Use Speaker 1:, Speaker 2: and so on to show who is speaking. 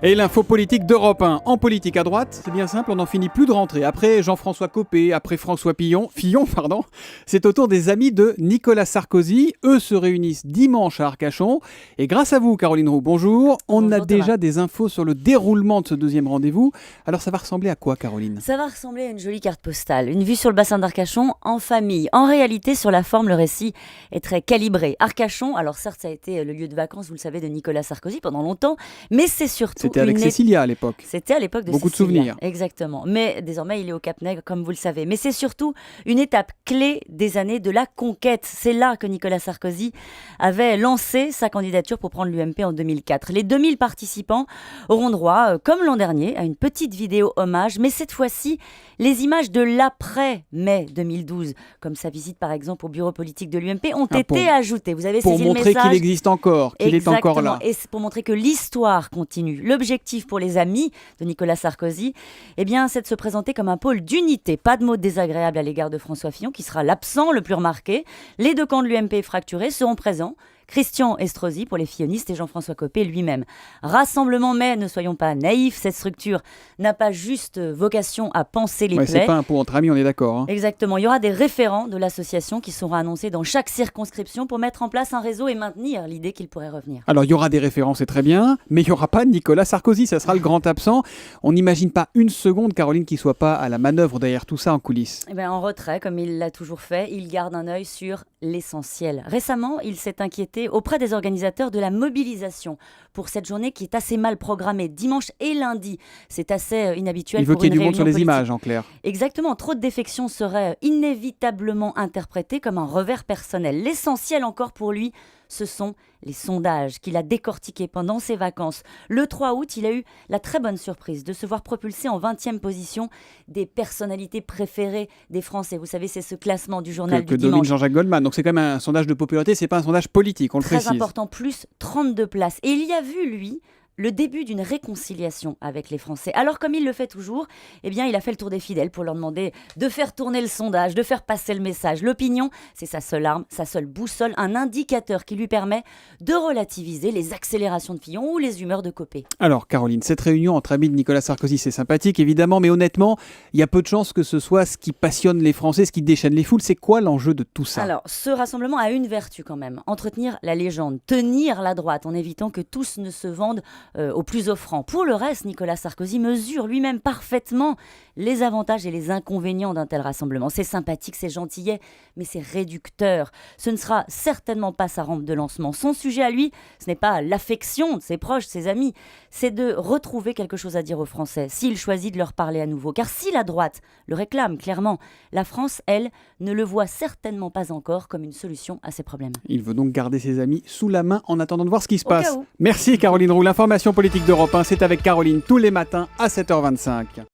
Speaker 1: Et l'info politique d'Europe 1. En politique à droite, c'est bien simple, on n'en finit plus de rentrer. Après Jean-François Copé, après François Fillon, c'est au tour des amis de Nicolas Sarkozy. Eux se réunissent dimanche à Arcachon. Et grâce à vous, Caroline Roux, bonjour. On a déjà des infos sur le déroulement de ce deuxième rendez-vous. Alors ça va ressembler à quoi, Caroline ?
Speaker 2: Ça va ressembler à une jolie carte postale. Une vue sur le bassin d'Arcachon en famille. En réalité, sur la forme, le récit est très calibré. Arcachon, alors certes, ça a été le lieu de vacances, vous le savez, de Nicolas Sarkozy pendant longtemps, mais c'est surtout
Speaker 1: C'était avec Cécilia à l'époque.
Speaker 2: C'était à l'époque de
Speaker 1: Beaucoup
Speaker 2: Cécilia.
Speaker 1: de souvenirs.
Speaker 2: Exactement. Mais désormais, il est au Cap-Nègre, comme vous le savez. Mais c'est surtout une étape clé des années de la conquête. C'est là que Nicolas Sarkozy avait lancé sa candidature pour prendre l'UMP en 2004. Les 2000 participants auront droit, comme l'an dernier, à une petite vidéo hommage. Mais cette fois-ci, les images de l'après-mai 2012, comme sa visite par exemple au bureau politique de l'UMP, ont été ajoutées. Vous avez saisi le message.
Speaker 1: Pour montrer qu'il existe encore, qu'il est encore là.
Speaker 2: Et c'est pour montrer que l'histoire continue. L'objectif pour les amis de Nicolas Sarkozy, c'est de se présenter comme un pôle d'unité. Pas de mots désagréables à l'égard de François Fillon, qui sera l'absent le plus remarqué. Les deux camps de l'UMP fracturés seront présents. Christian Estrosi pour les fillonistes et Jean-François Copé lui-même. Rassemblement, mais ne soyons pas naïfs, cette structure n'a pas juste vocation à panser les plaies.
Speaker 1: C'est pas un pot entre amis, on est d'accord.
Speaker 2: Exactement, il y aura des référents de l'association qui seront annoncés dans chaque circonscription pour mettre en place un réseau et maintenir l'idée qu'il pourrait revenir.
Speaker 1: Alors il y aura des référents, c'est très bien, mais il n'y aura pas Nicolas Sarkozy, ça sera le grand absent. On n'imagine pas une seconde, Caroline, qu'il ne soit pas à la manœuvre derrière tout ça en coulisses.
Speaker 2: En retrait, comme il l'a toujours fait, il garde un œil sur l'essentiel. Récemment, il s'est inquiété auprès des organisateurs de la mobilisation pour cette journée qui est assez mal programmée, dimanche et lundi. C'est assez inhabituel pour une réunion politique.
Speaker 1: Il veut qu'il y ait du monde sur les images, en clair.
Speaker 2: Exactement. Trop de défections seraient inévitablement interprétées comme un revers personnel. L'essentiel encore pour lui, ce sont les sondages qu'il a décortiqués pendant ses vacances. Le 3 août, il a eu la très bonne surprise de se voir propulsé en 20e position des personnalités préférées des Français. Vous savez, c'est ce classement du journal du dimanche.
Speaker 1: Que domine Jean-Jacques Goldman. Donc c'est quand même un sondage de popularité, c'est pas un sondage politique, on le précise.
Speaker 2: Très important, plus 32 places. Et il y a vu, lui, le début d'une réconciliation avec les Français. Alors, comme il le fait toujours, il a fait le tour des fidèles pour leur demander de faire tourner le sondage, de faire passer le message. L'opinion, c'est sa seule arme, sa seule boussole, un indicateur qui lui permet de relativiser les accélérations de Fillon ou les humeurs de Copé.
Speaker 1: Alors, Caroline, cette réunion entre amis de Nicolas Sarkozy, c'est sympathique, évidemment, mais honnêtement, il y a peu de chances que ce soit ce qui passionne les Français, ce qui déchaîne les foules. C'est quoi l'enjeu de tout ça ?
Speaker 2: Alors, ce rassemblement a une vertu quand même, entretenir la légende, tenir la droite en évitant que tous ne se vendent au plus offrant. Pour le reste, Nicolas Sarkozy mesure lui-même parfaitement les avantages et les inconvénients d'un tel rassemblement. C'est sympathique, c'est gentillet, mais c'est réducteur. Ce ne sera certainement pas sa rampe de lancement. Son sujet à lui, ce n'est pas l'affection de ses proches, de ses amis, c'est de retrouver quelque chose à dire aux Français, s'il choisit de leur parler à nouveau. Car si la droite le réclame clairement, la France, elle, ne le voit certainement pas encore comme une solution à ses problèmes.
Speaker 1: Il veut donc garder ses amis sous la main en attendant de voir ce qui se passe. Merci Caroline Roux. L'information politique d'Europe 1, c'est avec Caroline tous les matins à 7h25.